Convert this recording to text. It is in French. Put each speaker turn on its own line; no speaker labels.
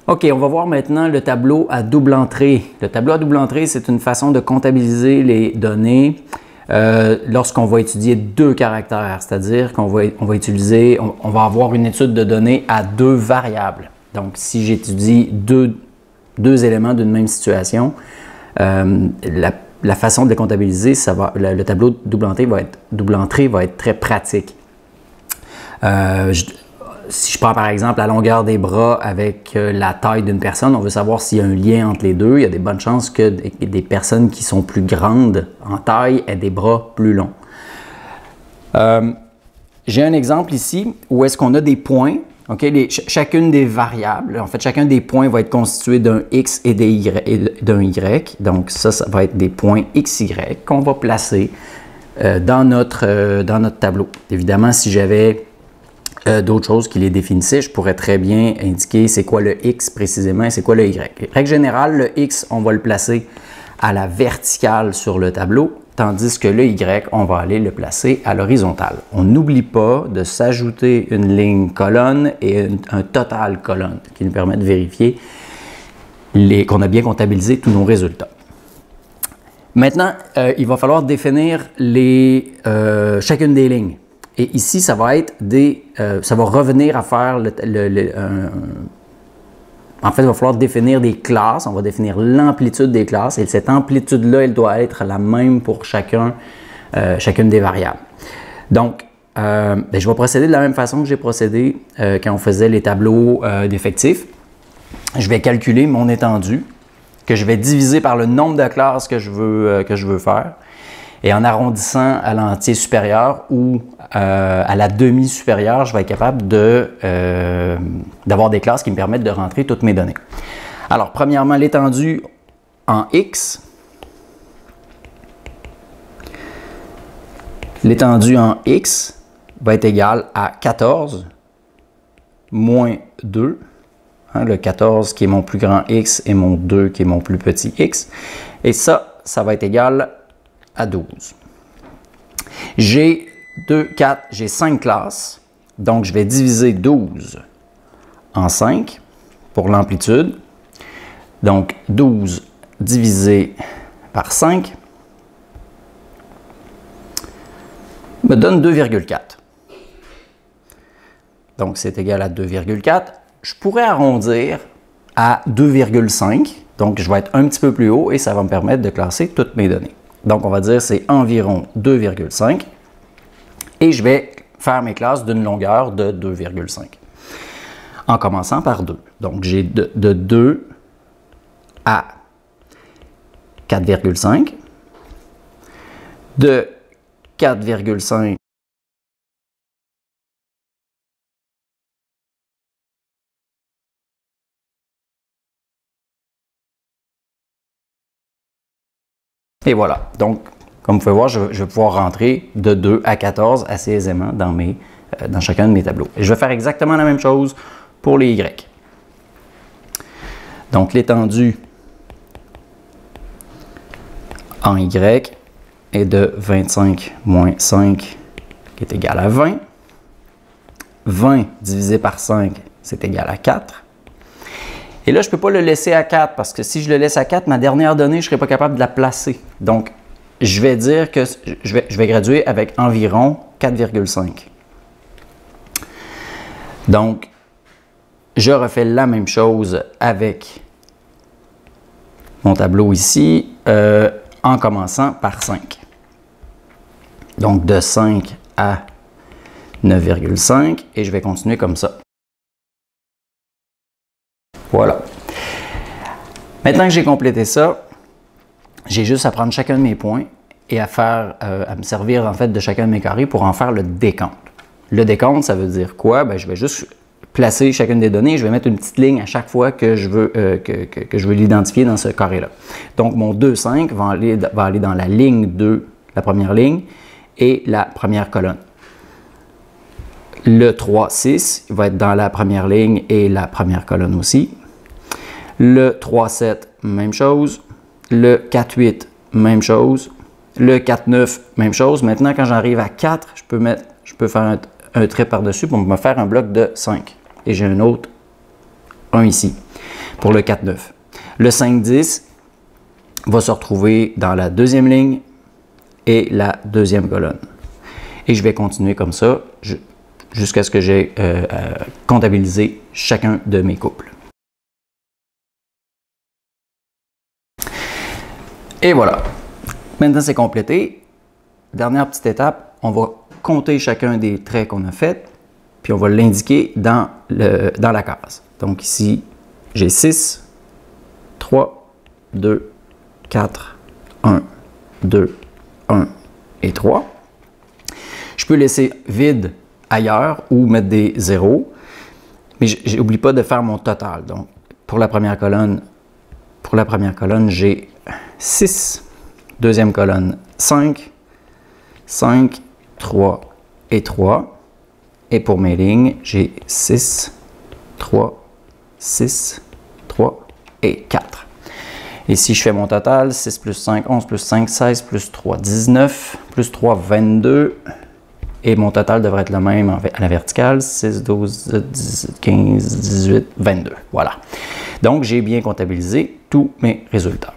OK, on va voir maintenant le tableau à double entrée. Le tableau à double entrée, c'est une façon de comptabiliser les données lorsqu'on va étudier deux caractères, c'est-à-dire qu'on va avoir une étude de données à deux variables. Donc, si j'étudie deux éléments d'une même situation, la façon de les comptabiliser, le tableau de double entrée va être très pratique. Si je prends par exemple la longueur des bras avec la taille d'une personne, on veut savoir s'il y a un lien entre les deux. Il y a des bonnes chances que des personnes qui sont plus grandes en taille aient des bras plus longs. J'ai un exemple ici où est-ce qu'on a des points. Okay, chacune des variables, en fait, chacun des points va être constitué d'un X et d'un Y. Donc, ça va être des points XY qu'on va placer dans notre tableau. Évidemment, si j'avais d'autres choses qui les définissaient, je pourrais très bien indiquer c'est quoi le X précisément et c'est quoi le Y. Règle générale, le X, on va le placer à la verticale sur le tableau, tandis que le Y, on va aller le placer à l'horizontale. On n'oublie pas de s'ajouter une ligne colonne et un total colonne qui nous permet de vérifier qu'on a bien comptabilisé tous nos résultats. Maintenant, il va falloir définir chacune des lignes. Et ici, ça va être ça va revenir à faire en fait, il va falloir définir des classes. On va définir l'amplitude des classes. Et cette amplitude-là, elle doit être la même pour chacune des variables. Donc, je vais procéder de la même façon que j'ai procédé quand on faisait les tableaux d'effectifs. Je vais calculer mon étendue, que je vais diviser par le nombre de classes que je veux faire. Et en arrondissant à l'entier supérieur ou à la demi-supérieure, je vais être capable d'avoir des classes qui me permettent de rentrer toutes mes données. Alors, premièrement, l'étendue en X. L'étendue en X va être égale à 14 moins 2. Le 14 qui est mon plus grand X et mon 2 qui est mon plus petit X. Et ça va être égal à 12. J'ai 5 classes, donc je vais diviser 12 en 5 pour l'amplitude. Donc 12 divisé par 5 me donne 2,4. Donc c'est égal à 2,4. Je pourrais arrondir à 2,5, donc je vais être un petit peu plus haut et ça va me permettre de classer toutes mes données. Donc, on va dire c'est environ 2,5 et je vais faire mes classes d'une longueur de 2,5 en commençant par 2. Donc, j'ai de 2 à 4,5, de 4,5 et voilà. Donc, comme vous pouvez voir, je vais pouvoir rentrer de 2 à 14 assez aisément dans chacun de mes tableaux. Et je vais faire exactement la même chose pour les Y. Donc, l'étendue en Y est de 25 moins 5 qui est égal à 20. 20 divisé par 5, c'est égal à 4. Et là, je ne peux pas le laisser à 4 parce que si je le laisse à 4, ma dernière donnée, je ne serai pas capable de la placer. Donc, je vais dire que je vais graduer avec environ 4,5. Donc, je refais la même chose avec mon tableau ici en commençant par 5. Donc, de 5 à 9,5 et je vais continuer comme ça. Voilà. Maintenant que j'ai complété ça, j'ai juste à prendre chacun de mes points et à me servir en fait de chacun de mes carrés pour en faire le décompte. Le décompte, ça veut dire quoi? Ben, je vais juste placer chacune des données et je vais mettre une petite ligne à chaque fois que je veux l'identifier dans ce carré-là. Donc, mon 2,5 va aller dans la ligne 2, la première ligne, et la première colonne. Le 3,6 va être dans la première ligne et la première colonne aussi. Le 3,7, même chose. Le 4,8, même chose. Le 4,9, même chose. Maintenant, quand j'arrive à 4, je peux faire un trait par-dessus pour me faire un bloc de 5. Et j'ai un autre, un ici. pour le 4-9. Le 5-10 va se retrouver dans la deuxième ligne et la deuxième colonne. Et je vais continuer comme ça jusqu'à ce que j'ai comptabilisé chacun de mes couples. Et voilà. Maintenant, c'est complété. Dernière petite étape, on va compter chacun des traits qu'on a faits, puis on va l'indiquer dans la case. Donc ici, j'ai 6, 3, 2, 4, 1, 2, 1 et 3. Je peux laisser vide ailleurs ou mettre des zéros, mais j'oublie pas de faire mon total. Donc, pour la première colonne, j'ai 6. Deuxième colonne, 5, 5, 3 et 3. Et pour mes lignes, j'ai 6, 3, 6, 3 et 4. Et si je fais mon total, 6 plus 5, 11 plus 5, 16 plus 3, 19, plus 3, 22. Et mon total devrait être le même à la verticale, 6, 12, 18, 15, 18, 22. Voilà. Donc, j'ai bien comptabilisé tous mes résultats.